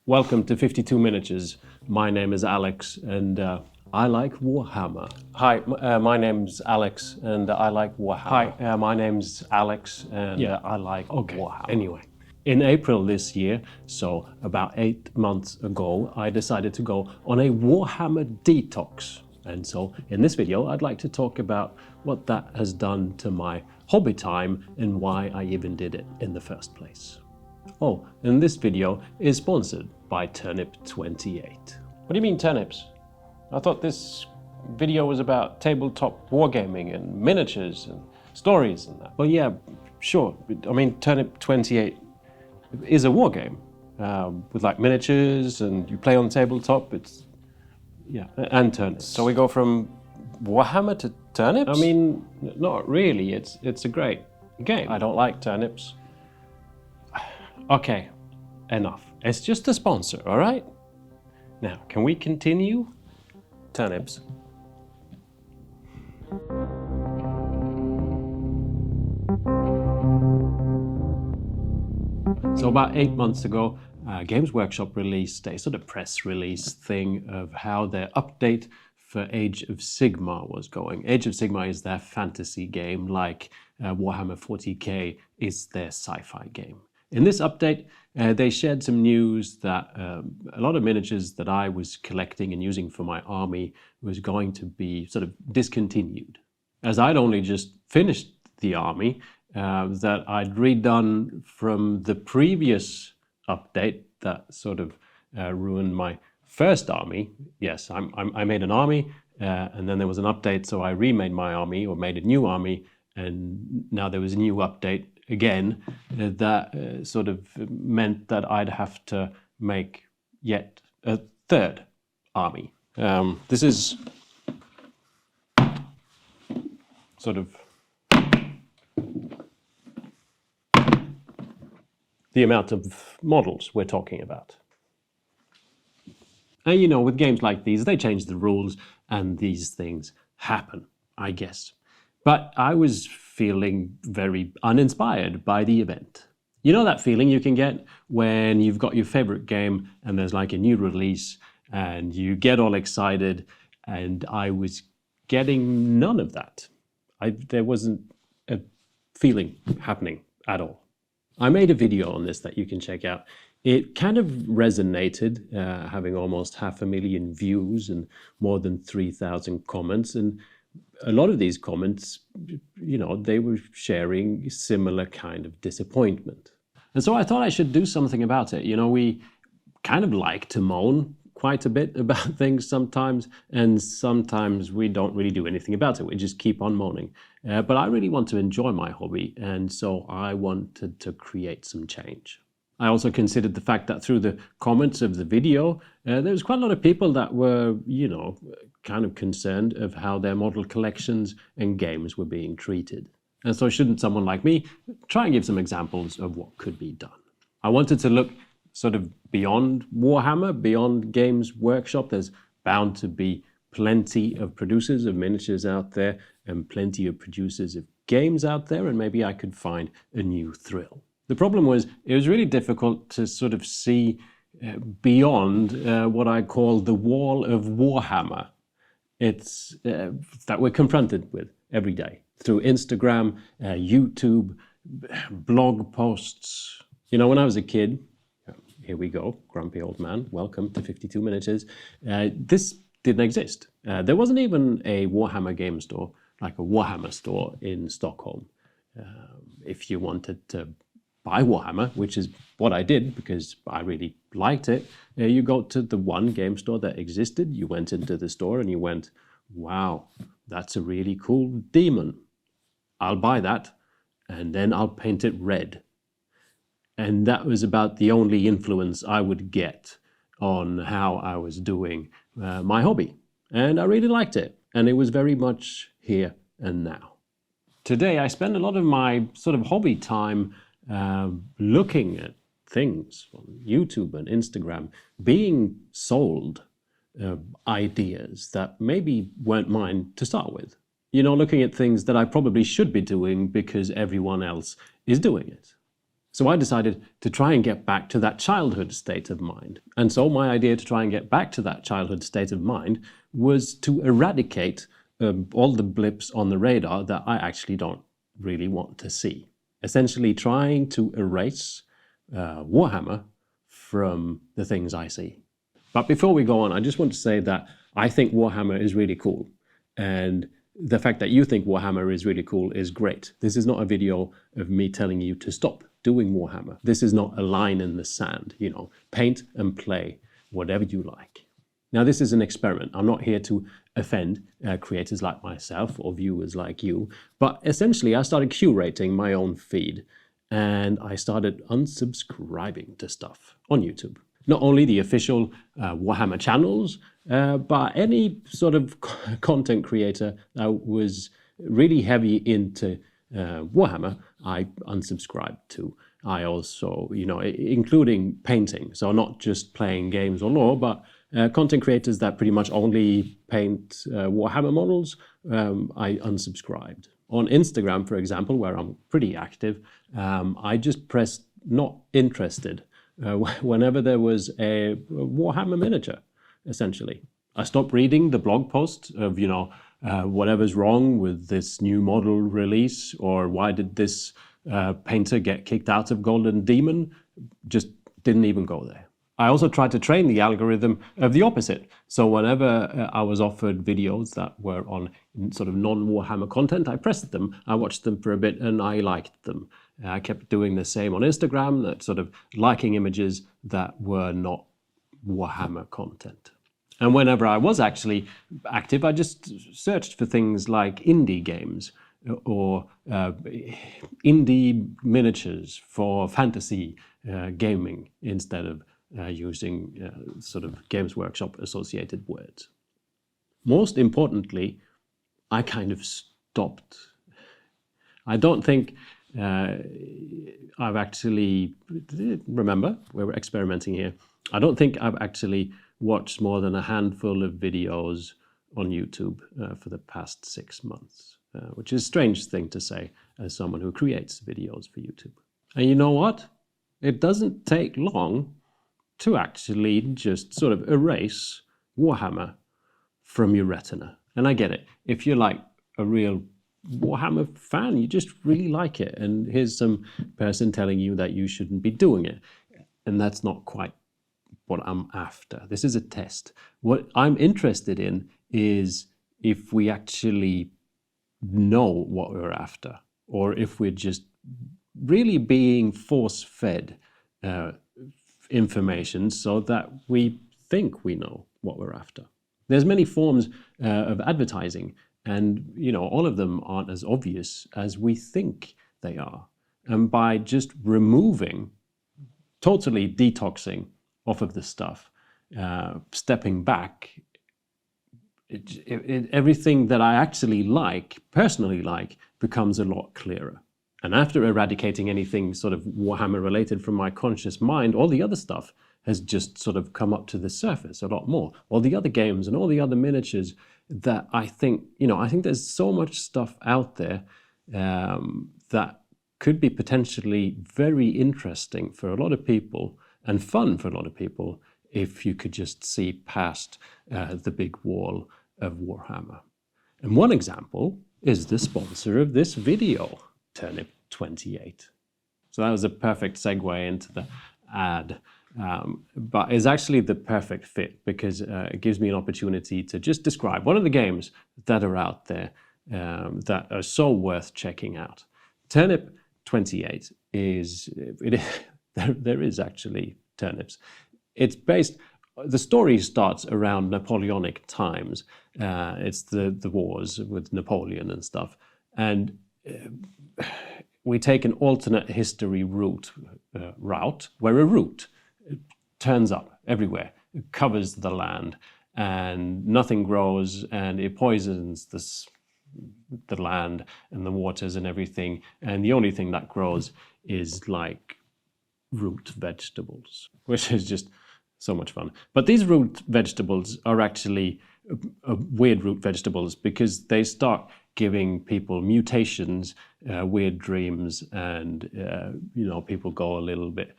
Welcome to 52 Miniatures. My name is Alex and I like Warhammer. Hi, my name's Alex and I like Warhammer. Hi, my name's Alex and I like Warhammer. Anyway, in April this year, so about 8 months ago, I decided to go on a Warhammer Detox. And so in this video, I'd like to talk about what that has done to my hobby time and why I even did it in the first place. Oh, and this video is sponsored by Turnip28. What do you mean turnips? I thought this video was about tabletop wargaming and miniatures and stories and that. Well, yeah, sure. I mean, Turnip28 is a wargame with like miniatures and you play on tabletop. It's, yeah, and turnips. So we go from Warhammer to turnips? I mean, not really. It's a great game. I don't like turnips. Okay, enough. It's just a sponsor, all right? Now, can we continue? Turnips. So about 8 months ago, Games Workshop released a sort of press release thing of how their update for Age of Sigmar was going. Age of Sigmar is their fantasy game, like Warhammer 40k is their sci-fi game. In this update, they shared some news that a lot of miniatures that I was collecting and using for my army was going to be sort of discontinued. As I'd only just finished the army that I'd redone from the previous update that sort of ruined my first army. Yes, I made an army and then there was an update, so I remade my army or made a new army, and now there was a new update again that sort of meant that I'd have to make yet a third army. This is sort of the amount of models we're talking about. And you know, with games like these, they change the rules and these things happen, I guess. But I was feeling very uninspired by the event. You know that feeling you can get when you've got your favorite game and there's like a new release and you get all excited, and I was getting none of that. There wasn't a feeling happening at all. I made a video on this that you can check out. It kind of resonated, having almost 500,000 views and more than 3,000 comments. And a lot of these comments, you know, they were sharing similar kind of disappointment. And so I thought I should do something about it. You know, we kind of like to moan quite a bit about things sometimes, and sometimes we don't really do anything about it. We just keep on moaning. But I really want to enjoy my hobby, and so I wanted to create some change. I also considered the fact that through the comments of the video, there was quite a lot of people that were, you know, kind of concerned of how their model collections and games were being treated. And so shouldn't someone like me try and give some examples of what could be done? I wanted to look sort of beyond Warhammer, beyond Games Workshop. There's bound to be plenty of producers of miniatures out there and plenty of producers of games out there, and maybe I could find a new thrill. The problem was, it was really difficult to sort of see beyond what I call the wall of Warhammer. It's that we're confronted with every day through Instagram, YouTube, blog posts. You know, when I was a kid, here we go, grumpy old man, welcome to 52 Miniatures. This didn't exist. There wasn't even a Warhammer game store, like a Warhammer store in Stockholm. If you wanted to buy Warhammer, which is what I did because I really liked it, you go to the one game store that existed, you went into the store and you went, wow, that's a really cool demon. I'll buy that and then I'll paint it red. And that was about the only influence I would get on how I was doing my hobby. And I really liked it. And it was very much here and now. Today, I spend a lot of my sort of hobby time looking at things on YouTube and Instagram, being sold ideas that maybe weren't mine to start with. You know, looking at things that I probably should be doing because everyone else is doing it. So I decided to try and get back to that childhood state of mind. And so my idea to try and get back to that childhood state of mind was to eradicate all the blips on the radar that I actually don't really want to see. Essentially trying to erase Warhammer from the things I see. But before we go on, I just want to say that I think Warhammer is really cool. And the fact that you think Warhammer is really cool is great. This is not a video of me telling you to stop doing Warhammer. This is not a line in the sand, you know, paint and play whatever you like. Now, this is an experiment. I'm not here to offend creators like myself or viewers like you, but essentially I started curating my own feed and I started unsubscribing to stuff on YouTube. Not only the official Warhammer channels, but any sort of content creator that was really heavy into Warhammer, I unsubscribed to. I also, you know, including painting, so not just playing games or lore, but content creators that pretty much only paint Warhammer models, I unsubscribed. On Instagram, for example, where I'm pretty active, I just pressed not interested whenever there was a Warhammer miniature, essentially. I stopped reading the blog post of, you know, whatever's wrong with this new model release, or why did this painter get kicked out of Golden Demon. Just didn't even go there. I also tried to train the algorithm of the opposite. So whenever I was offered videos that were on sort of non-Warhammer content, I pressed them, I watched them for a bit, and I liked them. I kept doing the same on Instagram, that sort of liking images that were not Warhammer content. And whenever I was actually active, I just searched for things like indie games or indie miniatures for fantasy gaming instead of using sort of Games Workshop associated words. Most importantly, I kind of stopped. I don't think I've actually, remember, we were experimenting here. I don't think I've actually watched more than a handful of videos on YouTube for the past 6 months, which is a strange thing to say as someone who creates videos for YouTube. And you know what? It doesn't take long to actually just sort of erase Warhammer from your retina. And I get it. If you're like a real Warhammer fan, you just really like it, and here's some person telling you that you shouldn't be doing it. And that's not quite what I'm after. This is a test. What I'm interested in is if we actually know what we're after, or if we're just really being force-fed information so that we think we know what we're after. There's many forms of advertising, and you know, all of them aren't as obvious as we think they are. And by just removing, totally detoxing off of the stuff, stepping back, everything that I actually like, personally like, becomes a lot clearer. And after eradicating anything sort of Warhammer related from my conscious mind, all the other stuff has just sort of come up to the surface a lot more. All the other games and all the other miniatures that I think, you know, I think there's so much stuff out there that could be potentially very interesting for a lot of people and fun for a lot of people if you could just see past the big wall of Warhammer. And one example is the sponsor of this video, Turnip 28. So that was a perfect segue into the ad, but it's actually the perfect fit because it gives me an opportunity to just describe one of the games that are out there that are so worth checking out. Turnip 28 is, there is actually turnips. It's based, the story starts around Napoleonic times. It's the wars with Napoleon and stuff. And we take an alternate history route where a root turns up everywhere, it covers the land, and nothing grows, and it poisons the land and the waters and everything. And the only thing that grows is like root vegetables, which is just so much fun. But these root vegetables are actually weird root vegetables because they start giving people mutations, weird dreams, and people go a little bit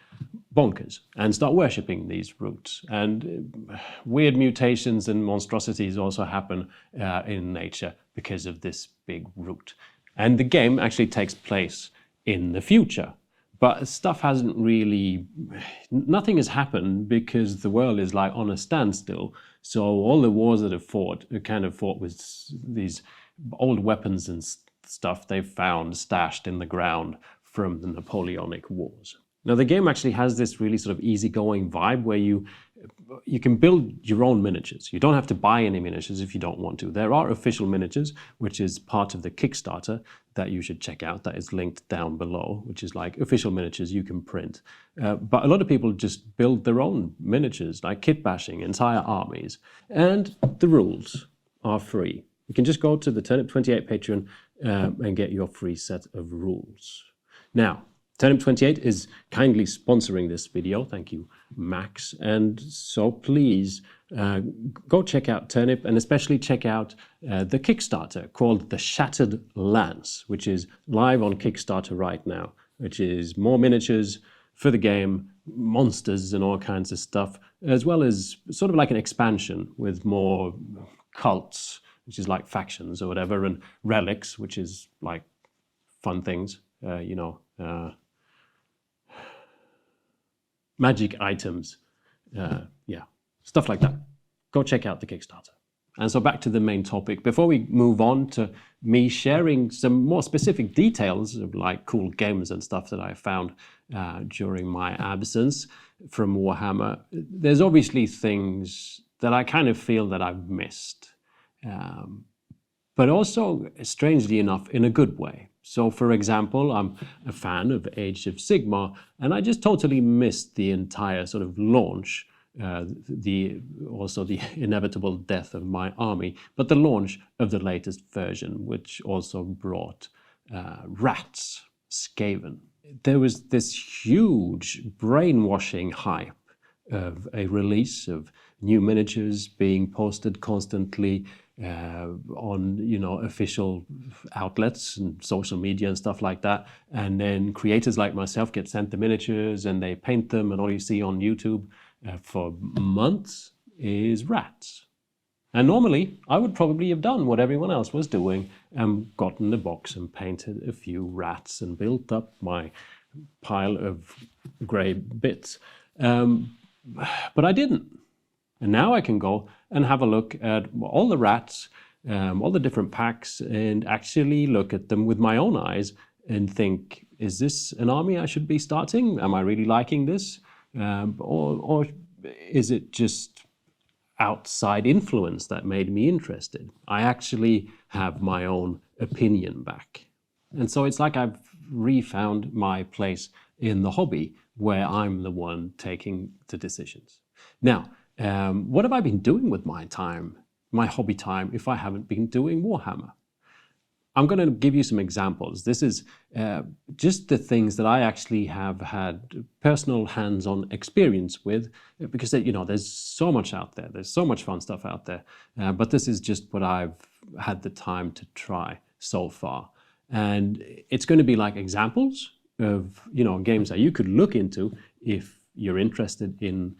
bonkers and start worshipping these roots. And weird mutations and monstrosities also happen in nature because of this big root. And the game actually takes place in the future. But stuff hasn't really, nothing has happened because the world is like on a standstill. So all the wars that are kind of fought with these old weapons and stuff they've found stashed in the ground from the Napoleonic Wars. Now the game actually has this really sort of easygoing vibe where you can build your own miniatures. You don't have to buy any miniatures if you don't want to. There are official miniatures, which is part of the Kickstarter that you should check out. That is linked down below, which is like official miniatures you can print. But a lot of people just build their own miniatures, like kit bashing entire armies. And the rules are free. You can just go to the Turnip28 Patreon and get your free set of rules. Now, Turnip28 is kindly sponsoring this video. Thank you, Max. And so please go check out Turnip and especially check out the Kickstarter called The Shattered Lance, which is live on Kickstarter right now, which is more miniatures for the game, monsters and all kinds of stuff, as well as sort of like an expansion with more cults, which is like factions or whatever, and relics, which is like fun things, magic items, stuff like that. Go check out the Kickstarter. And so back to the main topic. Before we move on to me sharing some more specific details of like cool games and stuff that I found during my absence from Warhammer, there's obviously things that I kind of feel that I've missed. But also, strangely enough, in a good way. So, for example, I'm a fan of Age of Sigmar, and I just totally missed the entire sort of launch, also the inevitable death of my army, but the launch of the latest version, which also brought rats, Skaven. There was this huge brainwashing hype of a release of new miniatures being posted constantly on official outlets and social media and stuff like that, and then creators like myself get sent the miniatures and they paint them, and all you see on YouTube for months is rats. And normally I would probably have done what everyone else was doing and gotten the box and painted a few rats and built up my pile of grey bits, but I didn't. And now I can go and have a look at all the rats, all the different packs, and actually look at them with my own eyes and think, is this an army I should be starting? Am I really liking this? Or is it just outside influence that made me interested? I actually have my own opinion back. And so it's like I've refound my place in the hobby where I'm the one taking the decisions. Now, what have I been doing with my time, my hobby time, if I haven't been doing Warhammer? I'm going to give you some examples. This is just the things that I actually have had personal hands-on experience with, because there's so much out there. There's so much fun stuff out there. But this is just what I've had the time to try so far. And it's going to be like examples of games that you could look into if you're interested in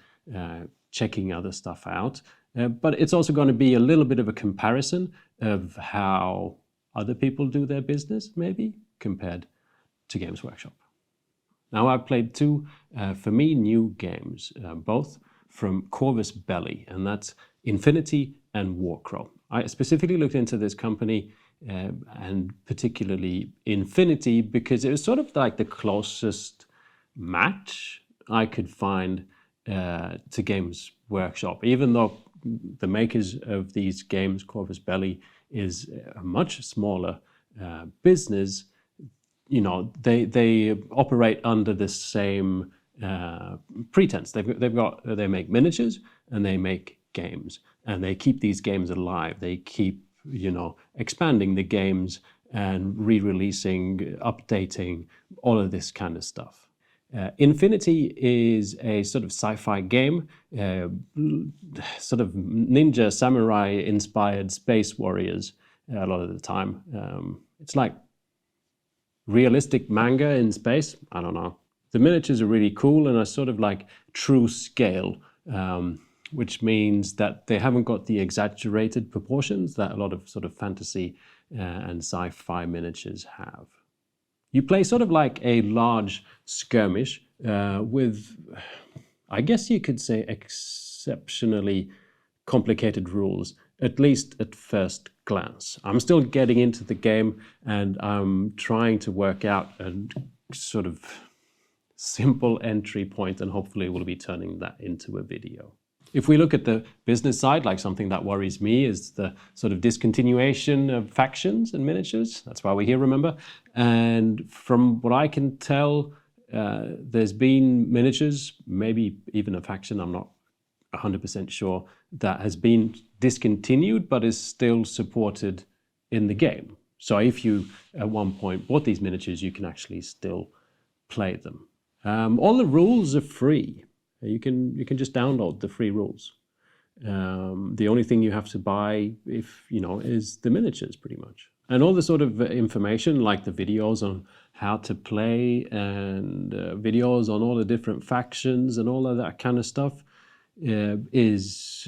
checking other stuff out. But it's also going to be a little bit of a comparison of how other people do their business, maybe, compared to Games Workshop. Now, I've played two, for me, new games, both from Corvus Belli, and that's Infinity and Warcrow. I specifically looked into this company, and particularly Infinity, because it was sort of like the closest match I could find to Games Workshop, even though the makers of these games, Corvus Belli, is a much smaller business. They operate under the same pretense. They make miniatures and they make games, and they keep these games alive. They keep expanding the games and re-releasing, updating, all of this kind of stuff. Infinity is a sort of sci-fi game, sort of ninja samurai inspired space warriors a lot of the time. It's like realistic manga in space. I don't know. The miniatures are really cool and are sort of like true scale, which means that they haven't got the exaggerated proportions that a lot of sort of fantasy and sci-fi miniatures have. You play sort of like a large skirmish with, I guess you could say, exceptionally complicated rules, at least at first glance. I'm still getting into the game and I'm trying to work out a sort of simple entry point, and hopefully we'll be turning that into a video. If we look at the business side, like something that worries me is the sort of discontinuation of factions and miniatures. That's why we're here, remember? And from what I can tell, there's been miniatures, maybe even a faction, I'm not 100% sure, that has been discontinued but is still supported in the game. So if you at one point bought these miniatures, you can actually still play them. All the rules are free. You can just download the free rules. The only thing you have to buy, is the miniatures, pretty much. And all the sort of information, like the videos on how to play and videos on all the different factions and all of that kind of stuff, is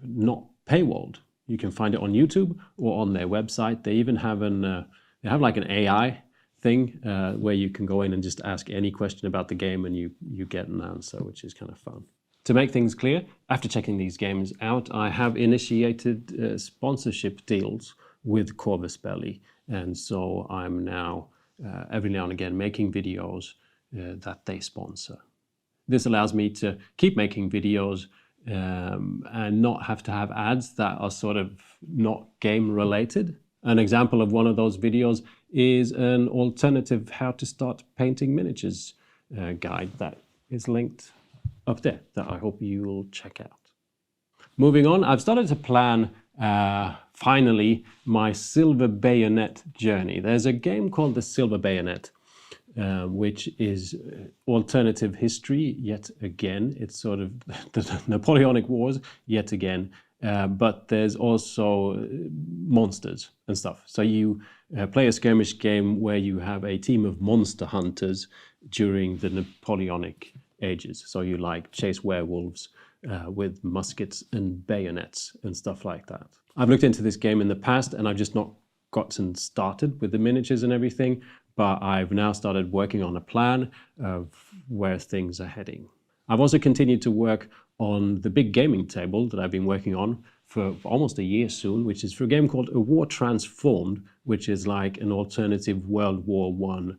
not paywalled. You can find it on YouTube or on their website. They even have they have like an AI thing where you can go in and just ask any question about the game and you get an answer, which is kind of fun. To make things clear, after checking these games out, I have initiated sponsorship deals with Corvus Belli, and so I'm now every now and again making videos that they sponsor. This allows me to keep making videos and not have to have ads that are sort of not game related. An example of one of those videos is an alternative how to start painting miniatures guide that is linked up there that I hope you will check out. Moving on, I've started to plan finally my Silver Bayonet journey. There's a game called the Silver Bayonet, which is alternative history yet again. It's sort of the Napoleonic Wars yet again. But there's also monsters and stuff. So you play a skirmish game where you have a team of monster hunters during the Napoleonic ages. So you like chase werewolves with muskets and bayonets and stuff like that. I've looked into this game in the past and I've just not gotten started with the miniatures and everything, but I've now started working on a plan of where things are heading. I've also continued to work on the big gaming table that I've been working on for almost a year soon, which is for a game called A War Transformed, which is like an alternative World War I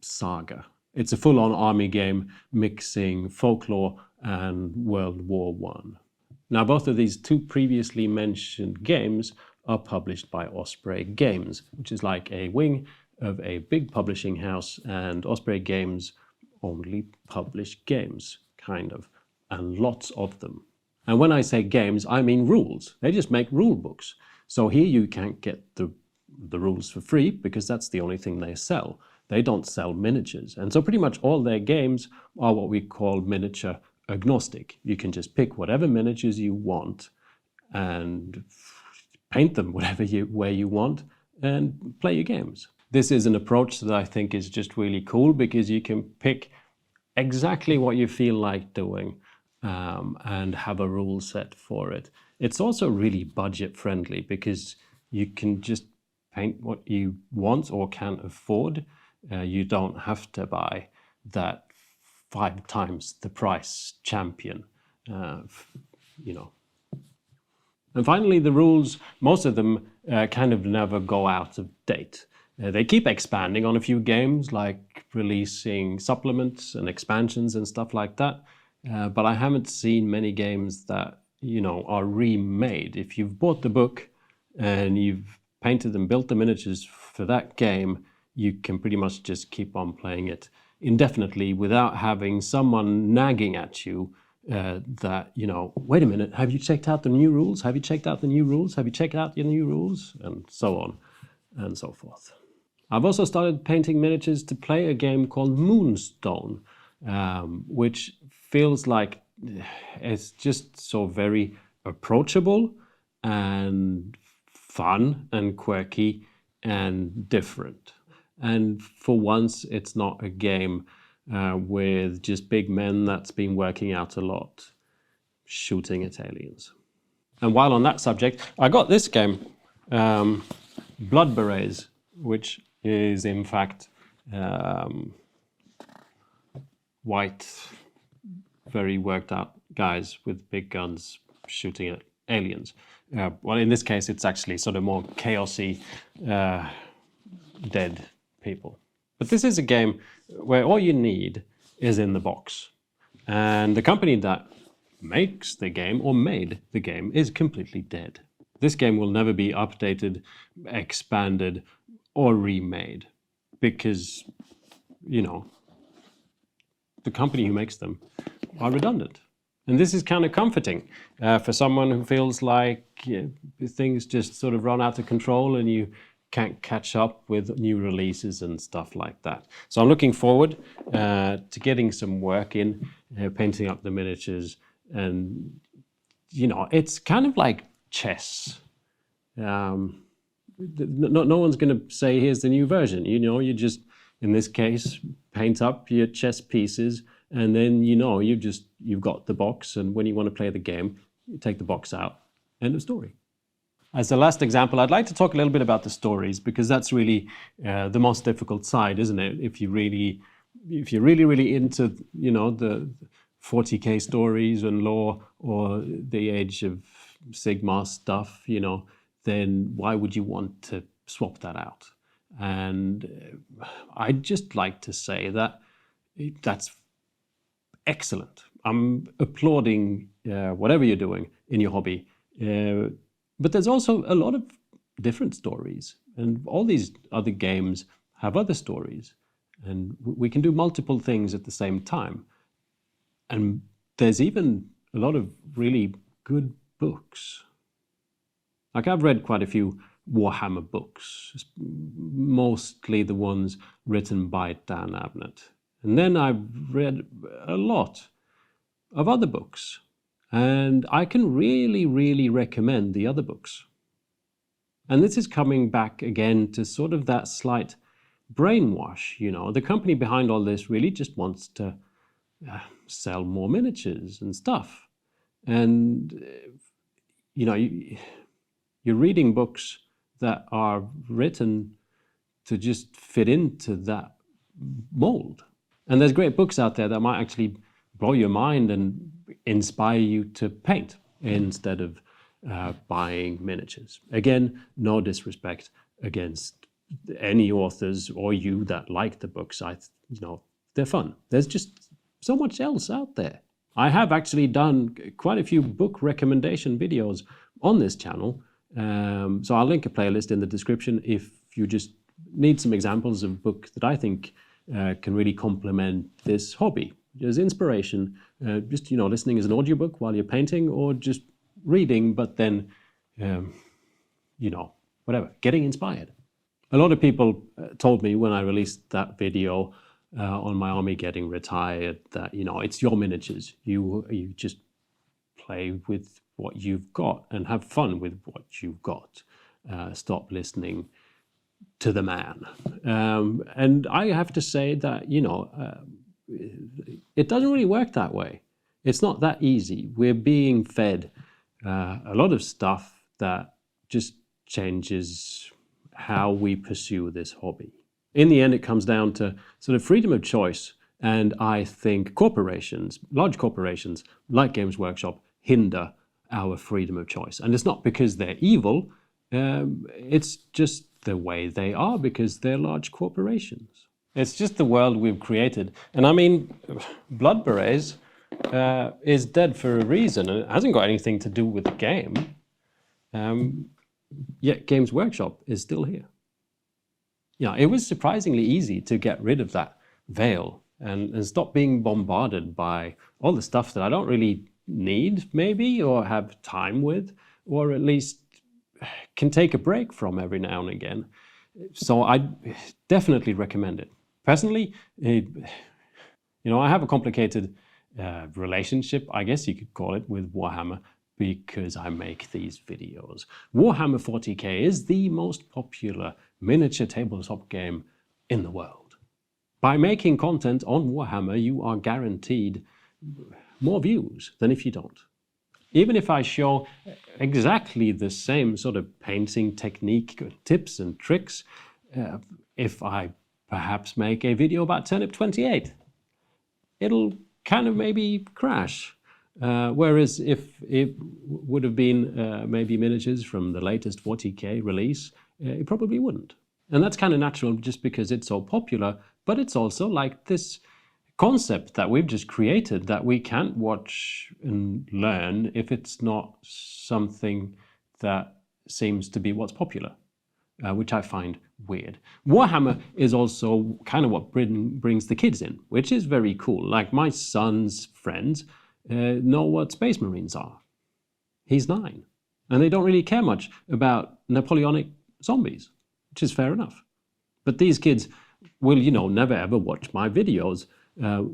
saga. It's a full-on army game mixing folklore and World War I. Now, both of these two previously mentioned games are published by Osprey Games, which is like a wing of a big publishing house, and Osprey Games only publish games, kind of, and lots of them. And when I say games, I mean rules. They just make rule books. So here you can't get the rules for free because that's the only thing they sell. They don't sell miniatures. And so pretty much all their games are what we call miniature agnostic. You can just pick whatever miniatures you want and paint them where you want and play your games. This is an approach that I think is just really cool because you can pick exactly what you feel like doing and have a rule set for it. It's also really budget friendly because you can just paint what you want or can afford. You don't have to buy that 5 times the price champion, And finally, the rules, most of them kind of never go out of date. They keep expanding on a few games, like releasing supplements and expansions and stuff like that. But I haven't seen many games that, are remade. If you've bought the book and you've painted and built the miniatures for that game, you can pretty much just keep on playing it indefinitely without having someone nagging at you that, wait a minute, have you checked out the new rules? Have you checked out the new rules? Have you checked out your new rules? And so on and so forth. I've also started painting miniatures to play a game called Moonstone, which feels like it's just so very approachable and fun and quirky and different. And for once, it's not a game with just big men that's been working out a lot, shooting at aliens. And while on that subject, I got this game, Blood Berets, which is in fact white, very worked out guys with big guns shooting at aliens. Well, in this case, it's actually sort of more chaosy, dead people. But this is a game where all you need is in the box. And the company that makes the game or made the game is completely dead. This game will never be updated, expanded, or remade because, you know, the company who makes them are redundant. And this is kind of comforting for someone who feels like things just sort of run out of control and you can't catch up with new releases and stuff like that. So I'm looking forward to getting some work in, painting up the miniatures. And, you know, it's kind of like chess. No one's going to say, here's the new version. You know, you just, in this case, paint up your chess pieces, and then, you know, you've got the box, and when you want to play the game, you take the box out. End of story. As the last example, I'd like to talk a little bit about the stories, because that's really the most difficult side, isn't it? If you're really into, you know, the 40k stories and lore, or the Age of Sigmar stuff, you know, then why would you want to swap that out? And I'd just like to say that that's excellent. I'm applauding whatever you're doing in your hobby. But there's also a lot of different stories, and all these other games have other stories, and we can do multiple things at the same time. And there's even a lot of really good books. Like, I've read quite a few Warhammer books, mostly the ones written by Dan Abnett. And then I've read a lot of other books. And I can really, really recommend the other books. And this is coming back again to sort of that slight brainwash, you know. The company behind all this really just wants to sell more miniatures and stuff. And, you know, you're reading books that are written to just fit into that mold. And there's great books out there that might actually blow your mind and inspire you to paint instead of buying miniatures. Again, no disrespect against any authors or you that like the books. You know, they're fun. There's just so much else out there. I have actually done quite a few book recommendation videos on this channel. So I'll link a playlist in the description if you just need some examples of books that I think can really complement this hobby. As inspiration, just, you know, listening as an audiobook while you're painting, or just reading, but then, you know, whatever, getting inspired. A lot of people told me when I released that video on my army getting retired that, you know, it's your miniatures. You just play with what you've got and have fun with what you've got. Stop listening to the man. And I have to say that, you know, it doesn't really work that way. It's not that easy. We're being fed a lot of stuff that just changes how we pursue this hobby. In the end, it comes down to sort of freedom of choice. And I think corporations, large corporations like Games Workshop, hinder our freedom of choice. And it's not because they're evil. It's just the way they are, because they're large corporations. It's just the world we've created. And I mean, Blood Berets is dead for a reason, and it hasn't got anything to do with the game. Yet Games Workshop is still here. Yeah, it was surprisingly easy to get rid of that veil and stop being bombarded by all the stuff that I don't really need, maybe, or have time with, or at least can take a break from every now and again. So I definitely recommend it. Personally, you know, I have a complicated relationship, I guess you could call it, with Warhammer, because I make these videos. Warhammer 40k is the most popular miniature tabletop game in the world. By making content on Warhammer, you are guaranteed more views than if you don't. Even if I show exactly the same sort of painting technique, tips and tricks, if I perhaps make a video about Turnip 28, it'll kind of maybe crash. Whereas if it would have been maybe miniatures from the latest 40k release, it probably wouldn't. And that's kind of natural just because it's so popular, but it's also like this concept that we've just created that we can't watch and learn if it's not something that seems to be what's popular, which I find weird. Warhammer is also kind of what brings the kids in, which is very cool. Like my son's friends know what Space Marines are. He's 9. And they don't really care much about Napoleonic zombies, which is fair enough. But these kids will, never ever watch my videos,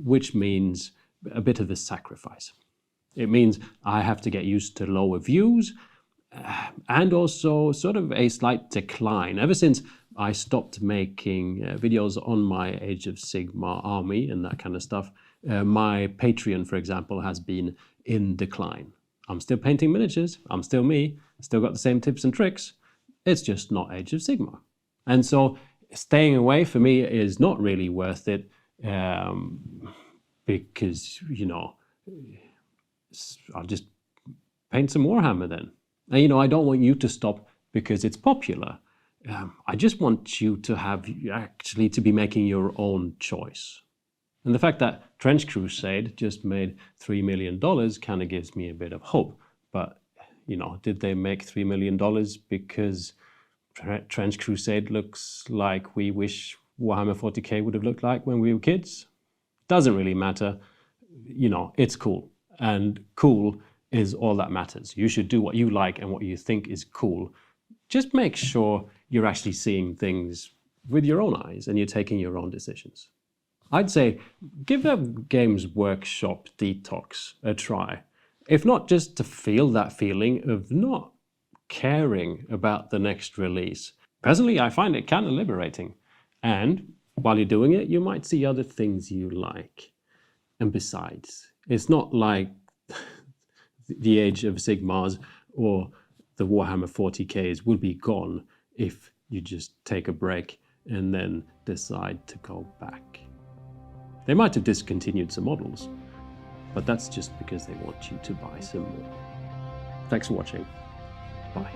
which means a bit of a sacrifice. It means I have to get used to lower views and also sort of a slight decline. Ever since I stopped making videos on my Age of Sigmar army and that kind of stuff, my Patreon, for example, has been in decline. I'm still painting miniatures, I'm still me, still got the same tips and tricks, it's just not Age of Sigmar. And so staying away for me is not really worth it, because, I'll just paint some Warhammer then. And, I don't want you to stop because it's popular. I just want you to to be making your own choice. And the fact that Trench Crusade just made $3 million kind of gives me a bit of hope. But, did they make $3 million because Trench Crusade looks like we wish Warhammer 40k would have looked like when we were kids? Doesn't really matter. It's cool. And cool is all that matters. You should do what you like and what you think is cool. Just make sure you're actually seeing things with your own eyes and you're taking your own decisions. I'd say give that Games Workshop Detox a try. If not just to feel that feeling of not caring about the next release. Personally, I find it kind of liberating. And while you're doing it, you might see other things you like. And besides, it's not like the Age of Sigmars or the Warhammer 40Ks will be gone if you just take a break and then decide to go back. They might have discontinued some models, but that's just because they want you to buy some more. Thanks for watching. Bye.